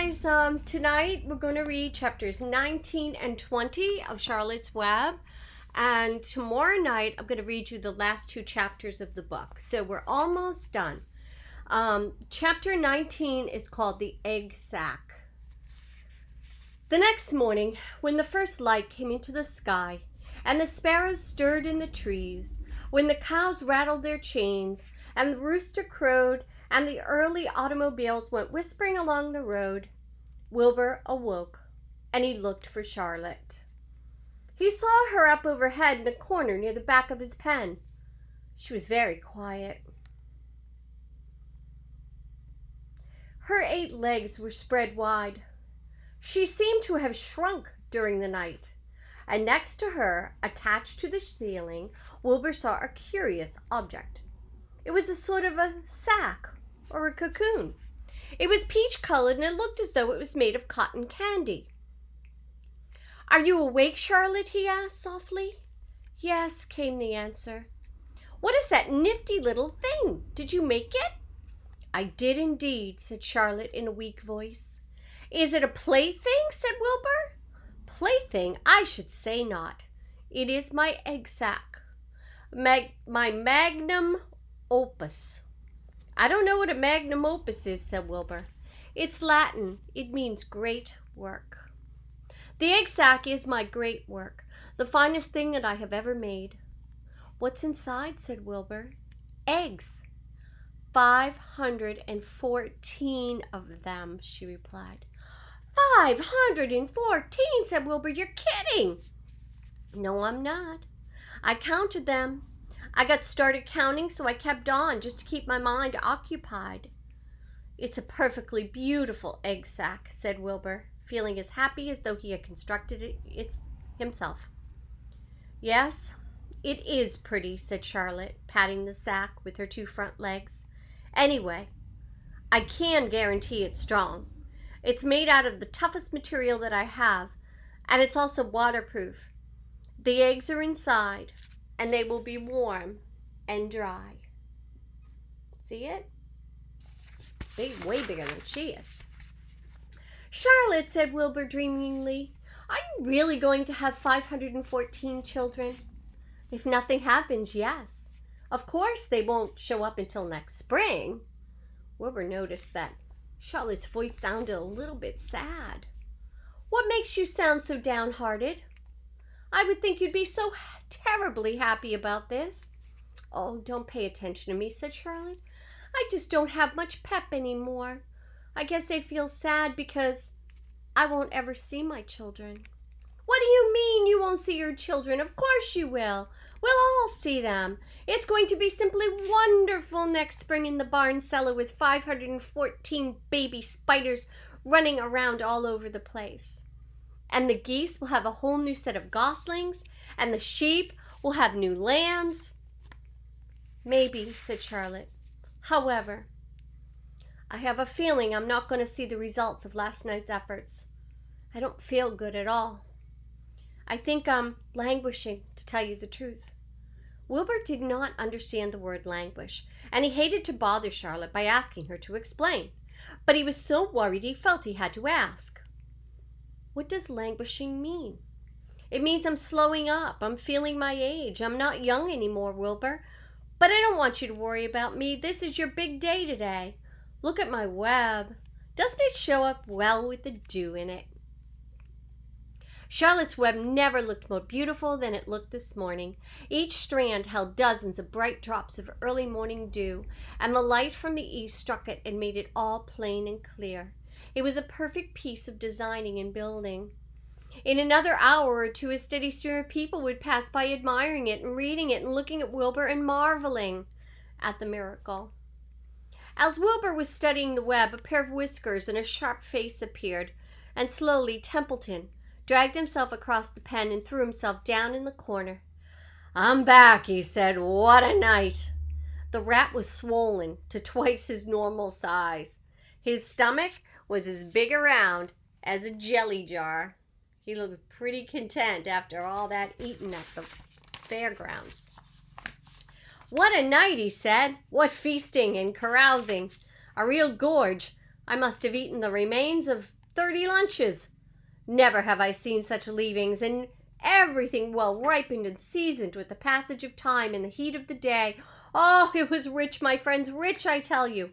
guys, tonight we're going to read chapters 19 and 20 of Charlotte's Web, and tomorrow night I'm going to read you the last two chapters of the book. So we're almost done. Chapter 19 is called The Egg Sack. The next morning, when the first light came into the sky, and the sparrows stirred in the trees, when the cows rattled their chains, and the rooster crowed, and the early automobiles went whispering along the road, Wilbur awoke, and he looked for Charlotte. He saw her up overhead in a corner near the back of his pen. She was very quiet. Her 8 legs were spread wide. She seemed to have shrunk during the night, and next to her, attached to the ceiling, Wilbur saw a curious object. It was a sort of a sack or a cocoon. It was peach-colored, and it looked as though it was made of cotton candy. "Are you awake, Charlotte?" he asked softly. "Yes," came the answer. "What is that nifty little thing? Did you make it?" "I did indeed," said Charlotte in a weak voice. "Is it a plaything?" said Wilbur. "Plaything? I should say not. It is my egg sack. My magnum opus." "I don't know what a magnum opus is," said Wilbur. "It's Latin. It means great work. The egg sack is my great work, the finest thing that I have ever made." "What's inside?" said Wilbur. "Eggs. 514 of them," she replied. 514, said Wilbur. "You're kidding." "No, I'm not. I counted them. I got started counting, so I kept on just to keep my mind occupied." "It's a perfectly beautiful egg sack," said Wilbur, feeling as happy as though he had constructed it himself. "Yes, it is pretty," said Charlotte, patting the sack with her 2 front legs. "Anyway, I can guarantee it's strong. It's made out of the toughest material that I have, and it's also waterproof. The eggs are inside, and they will be warm and dry. See it? Way bigger than she is." "Charlotte," said Wilbur dreamingly, "are you really going to have 514 children?" "If nothing happens, yes. Of course, they won't show up until next spring." Wilbur noticed that Charlotte's voice sounded a little bit sad. "What makes you sound so downhearted? I would think you'd be so terribly happy about this." "Oh, don't pay attention to me," said Charlotte. "I just don't have much pep anymore. I guess I feel sad because I won't ever see my children." "What do you mean you won't see your children? Of course you will. We'll all see them. It's going to be simply wonderful next spring in the barn cellar with 514 baby spiders running around all over the place. And the geese will have a whole new set of goslings, and the sheep will have new lambs." "Maybe," said Charlotte. "However, I have a feeling I'm not going to see the results of last night's efforts. I don't feel good at all. I think I'm languishing, to tell you the truth." Wilbur did not understand the word languish, and he hated to bother Charlotte by asking her to explain, but he was so worried he felt he had to ask. "What does languishing mean?" "It means I'm slowing up. I'm feeling my age. I'm not young anymore, Wilbur. But I don't want you to worry about me. This is your big day today. Look at my web. Doesn't it show up well with the dew in it?" Charlotte's web never looked more beautiful than it looked this morning. Each strand held dozens of bright drops of early morning dew, and the light from the east struck it and made it all plain and clear. It was a perfect piece of designing and building. In another hour or two, a steady stream of people would pass by admiring it and reading it and looking at Wilbur and marveling at the miracle. As Wilbur was studying the web, a pair of whiskers and a sharp face appeared, and slowly Templeton dragged himself across the pen and threw himself down in the corner. "I'm back," he said. "What a night!" The rat was swollen to twice his normal size. His stomach was as big around as a jelly jar. He looked pretty content after all that eating at the fairgrounds. "What a night," he said. "What feasting and carousing. A real gorge. I must have eaten the remains of 30 lunches. Never have I seen such leavings, and everything well ripened and seasoned with the passage of time and the heat of the day. Oh, it was rich, my friends, rich, I tell you.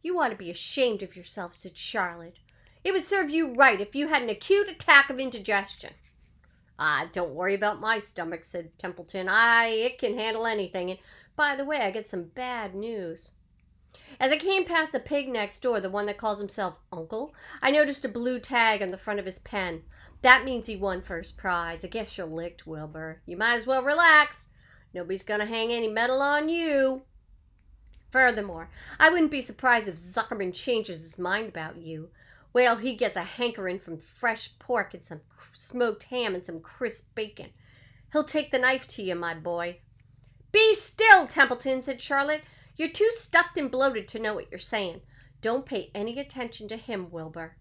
You ought to be ashamed of yourself, said Charlotte. It would serve you right if you had an acute attack of indigestion. Ah, don't worry about my stomach, said Templeton. It can handle anything. And by the way, I get some bad news. As I came past the pig next door, the one that calls himself Uncle, I noticed a blue tag on the front of his pen. That means he won first prize. I guess you're licked, Wilbur. You might as well relax. Nobody's going to hang any medal on you. Furthermore, I wouldn't be surprised if Zuckerman changes his mind about you. Wait till he gets a hankering from fresh pork and some smoked ham and some crisp bacon. He'll take the knife to you, my boy. Be still, Templeton, said Charlotte. You're too stuffed and bloated to know what you're saying. Don't pay any attention to him, Wilbur.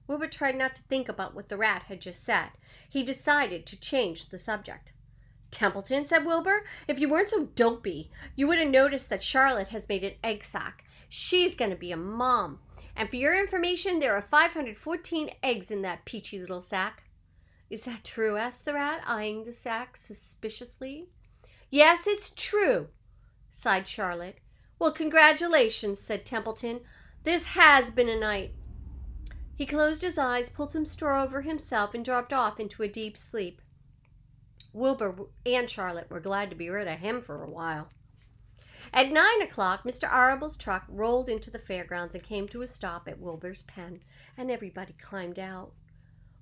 Wilbur tried not to think about what the rat had just said. He decided to change the subject. Templeton, said Wilbur, if you weren't so dopey, you would have noticed that Charlotte has made an egg sack. She's going to be a mom. And for your information, there are 514 eggs in that peachy little sack. Is that true? Asked the rat, eyeing the sack suspiciously. Yes, it's true, sighed Charlotte. Well, congratulations, said Templeton. This has been a night. He closed his eyes, pulled some straw over himself, and dropped off into a deep sleep. Wilbur and Charlotte were glad to be rid of him for a while. At 9 o'clock, Mr. Arable's truck rolled into the fairgrounds and came to a stop at Wilbur's pen, and everybody climbed out.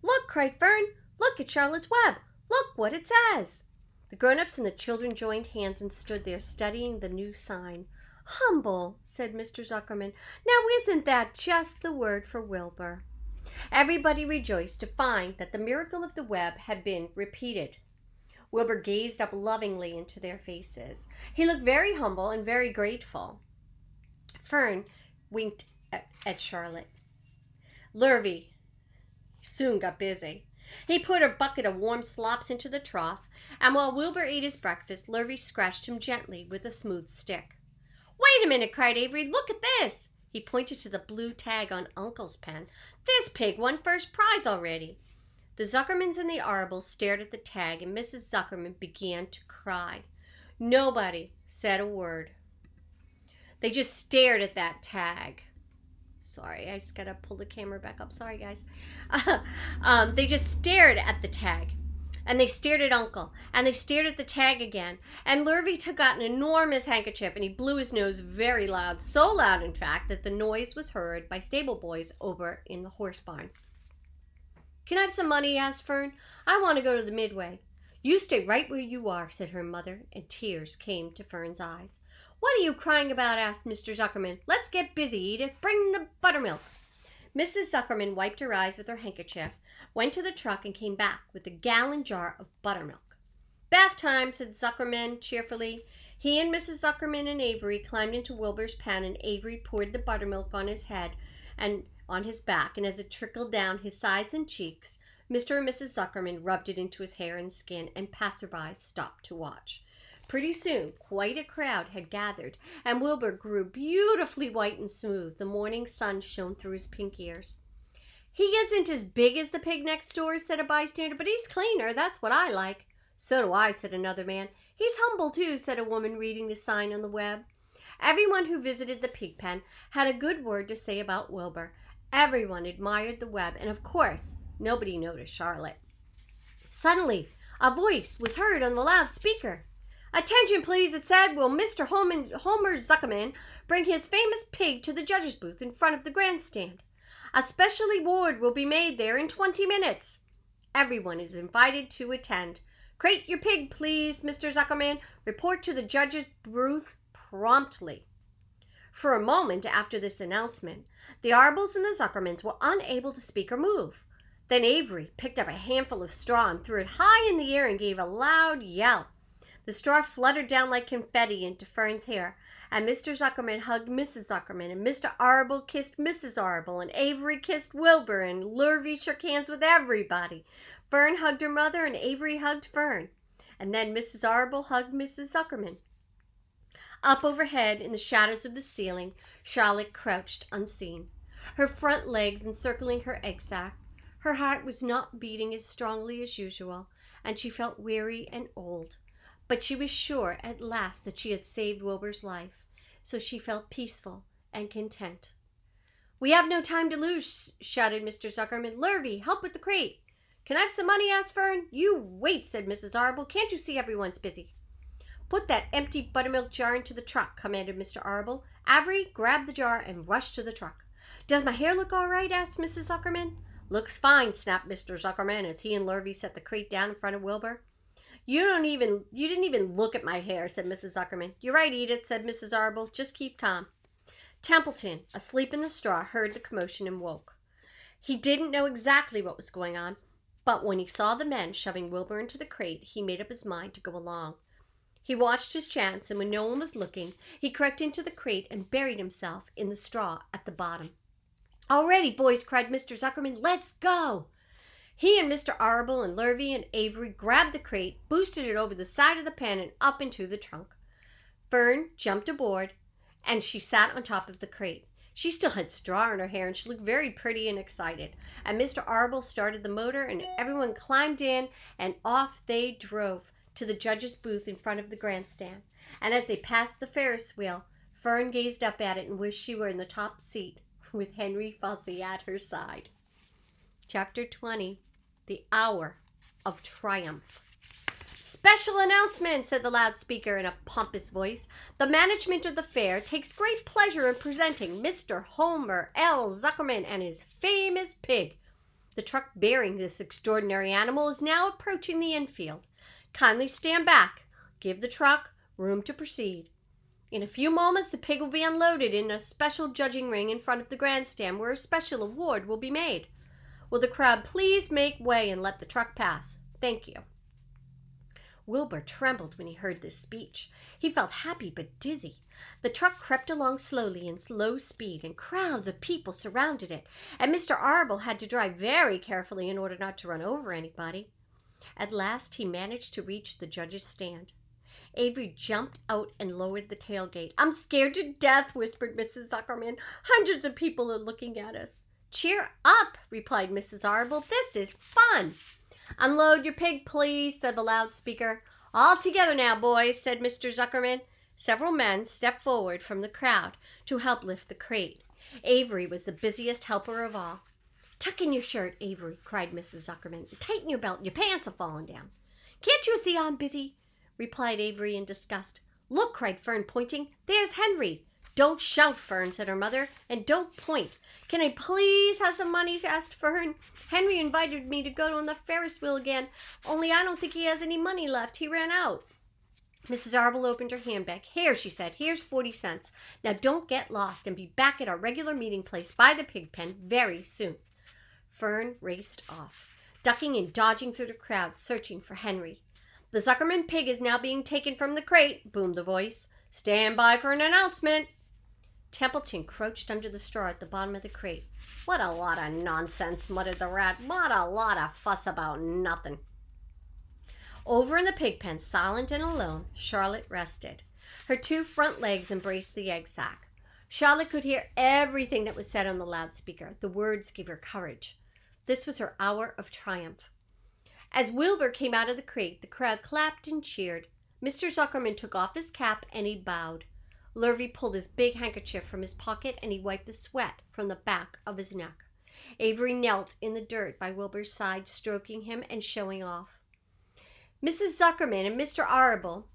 Look, cried Fern, look at Charlotte's web. Look what it says. The grown-ups and the children joined hands and stood there studying the new sign. Humble, said Mr. Zuckerman. Now isn't that just the word for Wilbur? Everybody rejoiced to find that the miracle of the web had been repeated. Wilbur gazed up lovingly into their faces. He looked very humble and very grateful. Fern winked at Charlotte. Lurvy soon got busy. He put a bucket of warm slops into the trough, and while Wilbur ate his breakfast, Lurvy scratched him gently with a smooth stick. Wait a minute, cried Avery. Look at this. He pointed to the blue tag on Uncle's pen. This pig won first prize already. The Zuckermans and the Arables stared at the tag, and Mrs. Zuckerman began to cry. Nobody said a word. They just stared at that tag. Sorry, I just got to pull the camera back up. Sorry, guys. They just stared at the tag. And they stared at Uncle. And they stared at the tag again. And Lurvy took out an enormous handkerchief, and he blew his nose very loud. So loud, in fact, that the noise was heard by stable boys over in the horse barn. Can I have some money? Asked Fern. I want to go to the Midway. You stay right where you are, said her mother, and tears came to Fern's eyes. What are you crying about? Asked Mr. Zuckerman. Let's get busy, Edith. Bring the buttermilk. Mrs. Zuckerman wiped her eyes with her handkerchief, went to the truck, and came back with a gallon jar of buttermilk. Bath time, said Zuckerman cheerfully. He and Mrs. Zuckerman and Avery climbed into Wilbur's pen, and Avery poured the buttermilk on his head and on his back, and as it trickled down his sides and cheeks, Mr. and Mrs. Zuckerman rubbed it into his hair and skin, and passersby stopped to watch. Pretty soon, quite a crowd had gathered, and Wilbur grew beautifully white and smooth. The morning sun shone through his pink ears. He isn't as big as the pig next door, said a bystander, but he's cleaner. That's what I like. So do I, said another man. He's humble, too, said a woman reading the sign on the web. Everyone who visited the pig pen had a good word to say about Wilbur. Everyone admired the web, and of course, nobody noticed Charlotte. Suddenly, a voice was heard on the loudspeaker. Attention, please, it said. Will Mr. Homer Zuckerman bring his famous pig to the judge's booth in front of the grandstand? A special award will be made there in 20 minutes. Everyone is invited to attend. Crate your pig, please, Mr. Zuckerman. Report to the judge's booth promptly. For a moment after this announcement, the Arbles and the Zuckermans were unable to speak or move. Then Avery picked up a handful of straw and threw it high in the air and gave a loud yell. The straw fluttered down like confetti into Fern's hair, and Mr. Zuckerman hugged Mrs. Zuckerman, and Mr. Arble kissed Mrs. Arble, and Avery kissed Wilbur, and Lurvy shook hands with everybody. Fern hugged her mother, and Avery hugged Fern, and then Mrs. Arble hugged Mrs. Zuckerman. Up overhead, in the shadows of the ceiling, Charlotte crouched unseen. her front legs encircling her egg sac. Her heart was not beating as strongly as usual, and she felt weary and old. But she was sure at last that she had saved Wilbur's life, so she felt peaceful and content. "We have no time to lose," shouted Mr. Zuckerman. "Lurvy, help with the crate." "Can I have some money?" asked Fern. "You wait," said Mrs. Arble. "Can't you see everyone's busy?" "Put that empty buttermilk jar into the truck," commanded Mr. Arble. Avery grabbed the jar and rushed to the truck. "Does my hair look all right?" asked Mrs. Zuckerman. "Looks fine," snapped Mr. Zuckerman as he and Lurvy set the crate down in front of Wilbur. You didn't even look at my hair," said Mrs. Zuckerman. "You're right, Edith," said Mrs. Arble. "Just keep calm." Templeton, asleep in the straw, heard the commotion and woke. He didn't know exactly what was going on, but when he saw the men shoving Wilbur into the crate, he made up his mind to go along. He watched his chance, and when no one was looking, he crept into the crate and buried himself in the straw at the bottom. "All ready, boys," cried Mr. Zuckerman. "Let's go." He and Mr. Arble and Lurvy and Avery grabbed the crate, boosted it over the side of the pen and up into the trunk. Fern jumped aboard, and she sat on top of the crate. She still had straw in her hair, and she looked very pretty and excited. And Mr. Arble started the motor, and everyone climbed in, and off they drove to the judge's booth in front of the grandstand. And as they passed the Ferris wheel, Fern gazed up at it and wished she were in the top seat with Henry Fussy at her side. Chapter 20, The Hour of Triumph. "Special announcement," said the loudspeaker in a pompous voice. "The management of the fair takes great pleasure in presenting Mr. Homer L. Zuckerman and his famous pig. The truck bearing this extraordinary animal is now approaching the infield. Kindly stand back. Give the truck room to proceed. In a few moments, the pig will be unloaded in a special judging ring in front of the grandstand where a special award will be made. Will the crowd please make way and let the truck pass? Thank you." Wilbur trembled when he heard this speech. He felt happy but dizzy. The truck crept along slowly in low speed, and crowds of people surrounded it, and Mr. Arble had to drive very carefully in order not to run over anybody. At last he managed to reach the judge's stand. Avery jumped out and lowered the tailgate. "I'm scared to death," whispered Mrs. Zuckerman. "Hundreds of people are looking at us." "Cheer up," replied Mrs. Arble. "This is fun." "Unload your pig, please," said the loudspeaker. "All together now, boys," said Mr. Zuckerman. Several men stepped forward from the crowd to help lift the crate. Avery was the busiest helper of all. "Tuck in your shirt, Avery," cried Mrs. Zuckerman. "Tighten your belt. Your pants are falling down." "Can't you see I'm busy?" replied Avery in disgust. "Look," cried Fern, pointing. "There's Henry." "Don't shout, Fern," said her mother, "and don't point." "Can I please have some money?" asked Fern. "Henry invited me to go on the Ferris wheel again, only I don't think he has any money left. He ran out." Mrs. Arble opened her handbag. "Here," she said, "here's 40 cents. Now don't get lost and be back at our regular meeting place by the pig pen very soon." Fern raced off, ducking and dodging through the crowd, searching for Henry. "The Zuckerman pig is now being taken from the crate," boomed the voice. "Stand by for an announcement." Templeton crouched under the straw at the bottom of the crate. "What a lot of nonsense," muttered the rat. "What a lot of fuss about nothing." Over in the pig pen, silent and alone, Charlotte rested. Her two front legs embraced the egg sac. Charlotte could hear everything that was said on the loudspeaker. The words gave her courage. This was her hour of triumph. As Wilbur came out of the crate, the crowd clapped and cheered. Mr. Zuckerman took off his cap and he bowed. Lurvy pulled his big handkerchief from his pocket and he wiped the sweat from the back of his neck. Avery knelt in the dirt by Wilbur's side, stroking him and showing off. Mrs. Zuckerman and Mr. Arble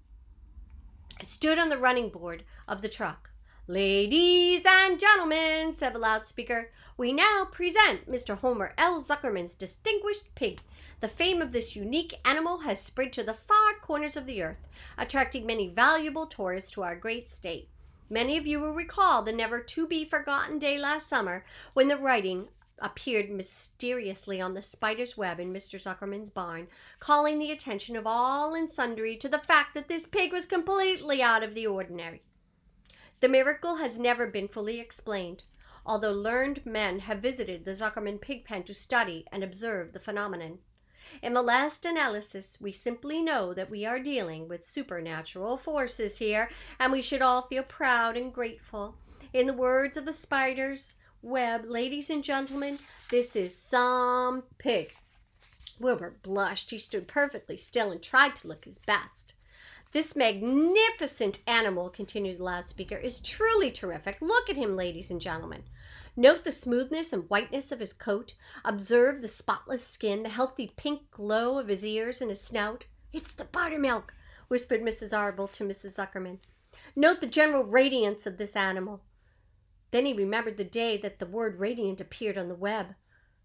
stood on the running board of the truck. "Ladies and gentlemen," said the loudspeaker, "we now present Mr. Homer L. Zuckerman's distinguished pig. The fame of this unique animal has spread to the far corners of the earth, attracting many valuable tourists to our great state. Many of you will recall the never-to-be-forgotten day last summer when the writing appeared mysteriously on the spider's web in Mr. Zuckerman's barn, calling the attention of all and sundry to the fact that this pig was completely out of the ordinary. The miracle has never been fully explained, although learned men have visited the Zuckerman pig pen to study and observe the phenomenon. In the last analysis, we simply know that we are dealing with supernatural forces here, and we should all feel proud and grateful. In the words of the spiders, web. Ladies and gentlemen, this is some pig. Wilbur blushed. He stood perfectly still and tried to look his best. This magnificent animal, continued the loudspeaker, is truly terrific. Look at him, ladies and gentlemen. Note the smoothness and whiteness of his coat. Observe the spotless skin, the healthy pink glow of his ears and his snout. It's the buttermilk, whispered Mrs. Arable to Mrs. Zuckerman. Note the general radiance of this animal. Then he remembered the day that the word radiant appeared on the web.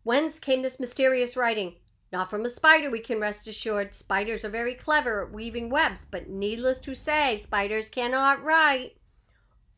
Whence came this mysterious writing? Not from a spider, we can rest assured. Spiders are very clever at weaving webs, but needless to say, spiders cannot write.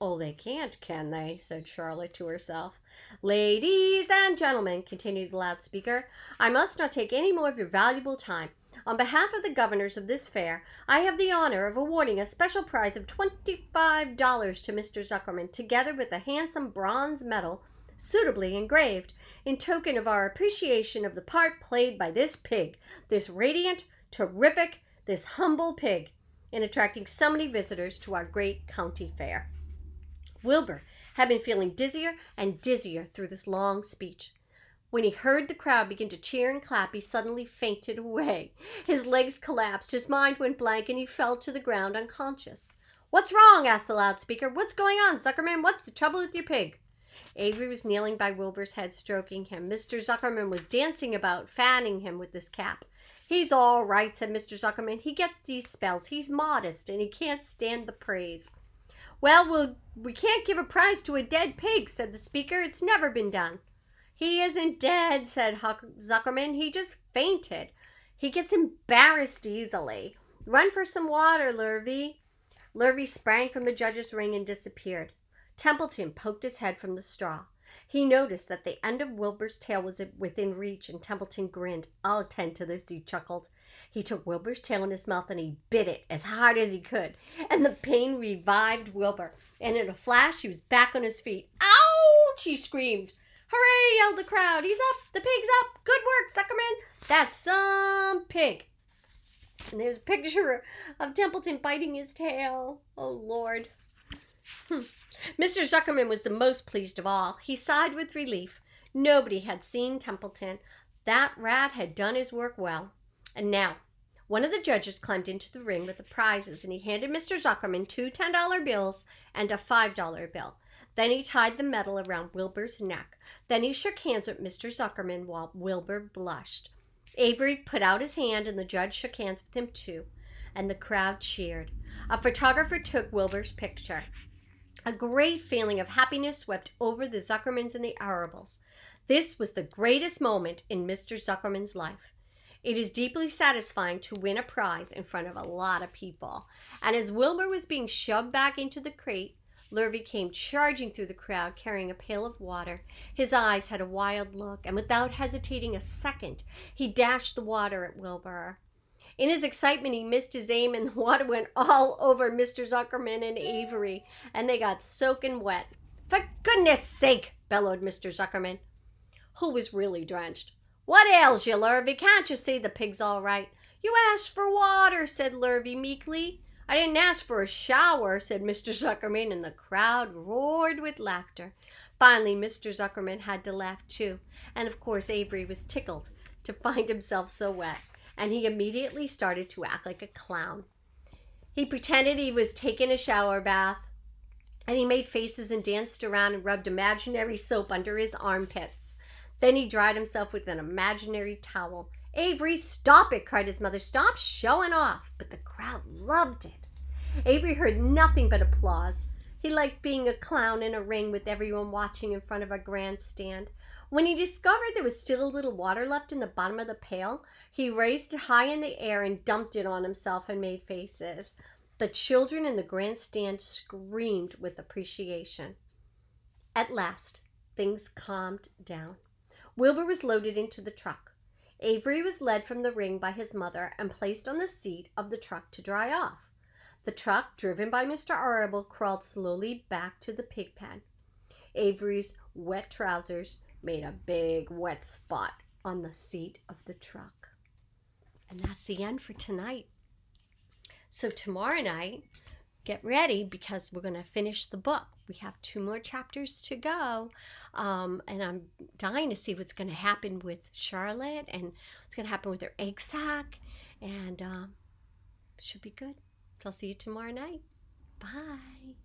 Oh, they can't, can they? Said Charlotte to herself. Ladies and gentlemen, continued the loudspeaker, I must not take any more of your valuable time. On behalf of the governors of this fair, I have the honor of awarding a special prize of $25 to Mr. Zuckerman, together with a handsome bronze medal suitably engraved, in token of our appreciation of the part played by this pig, this radiant, terrific, this humble pig, in attracting so many visitors to our great county fair. Wilbur had been feeling dizzier and dizzier through this long speech. When he heard the crowd begin to cheer and clap, he suddenly fainted away. His legs collapsed, his mind went blank, and he fell to the ground unconscious. What's wrong? Asked the loudspeaker. What's going on, Zuckerman? What's the trouble with your pig? Avery was kneeling by Wilbur's head, stroking him. Mr. Zuckerman was dancing about, fanning him with his cap. He's all right, said Mr. Zuckerman. He gets these spells. He's modest, and he can't stand the praise. Well, we can't give a prize to a dead pig, said the speaker. It's never been done. He isn't dead, said Zuckerman. He just fainted. He gets embarrassed easily. Run for some water, Lurvy. Lurvy sprang from the judge's ring and disappeared. Templeton poked his head from the straw. He noticed that the end of Wilbur's tail was within reach, and Templeton grinned. I'll attend to this, he chuckled. He took Wilbur's tail in his mouth and he bit it as hard as he could, and the pain revived Wilbur, and in a flash he was back on his feet. Ouch! He screamed. Hooray! Yelled the crowd. He's up! The pig's up! Good work, Zuckerman! That's some pig! And there's a picture of Templeton biting his tail. Oh, Lord. Mr. Zuckerman was the most pleased of all. He sighed with relief. Nobody had seen Templeton. That rat had done his work well. And now, one of the judges climbed into the ring with the prizes, and he handed Mr. Zuckerman 2 $10 bills and a $5 bill. Then he tied the medal around Wilbur's neck. Then he shook hands with Mr. Zuckerman while Wilbur blushed. Avery put out his hand, and the judge shook hands with him too, and the crowd cheered. A photographer took Wilbur's picture. A great feeling of happiness swept over the Zuckermans and the Arables. This was the greatest moment in Mr. Zuckerman's life. It is deeply satisfying to win a prize in front of a lot of people. And as Wilbur was being shoved back into the crate, Lurvy came charging through the crowd carrying a pail of water. His eyes had a wild look, and without hesitating a second, he dashed the water at Wilbur. In his excitement, he missed his aim, and the water went all over Mr. Zuckerman and Avery, and they got soaking wet. For goodness sake, bellowed Mr. Zuckerman, who was really drenched. What ails you, Lurvy? Can't you see the pig's all right? You asked for water, said Lurvy meekly. I didn't ask for a shower, said Mr. Zuckerman, and the crowd roared with laughter. Finally, Mr. Zuckerman had to laugh too, and of course Avery was tickled to find himself so wet, and he immediately started to act like a clown. He pretended he was taking a shower bath, and he made faces and danced around and rubbed imaginary soap under his armpits. Then he dried himself with an imaginary towel. Avery, stop it, cried his mother. Stop showing off. But the crowd loved it. Avery heard nothing but applause. He liked being a clown in a ring with everyone watching in front of a grandstand. When he discovered there was still a little water left in the bottom of the pail, he raised it high in the air and dumped it on himself and made faces. The children in the grandstand screamed with appreciation. At last, things calmed down. Wilbur was loaded into the truck. Avery was led from the ring by his mother and placed on the seat of the truck to dry off. The truck, driven by Mr. Arable, crawled slowly back to the pig pen. Avery's wet trousers made a big wet spot on the seat of the truck. And that's the end for tonight. So tomorrow night, get ready because we're going to finish the book. We have 2 more chapters to go. And I'm dying to see what's going to happen with Charlotte and what's going to happen with her egg sac. And should be good. So I'll see you tomorrow night. Bye.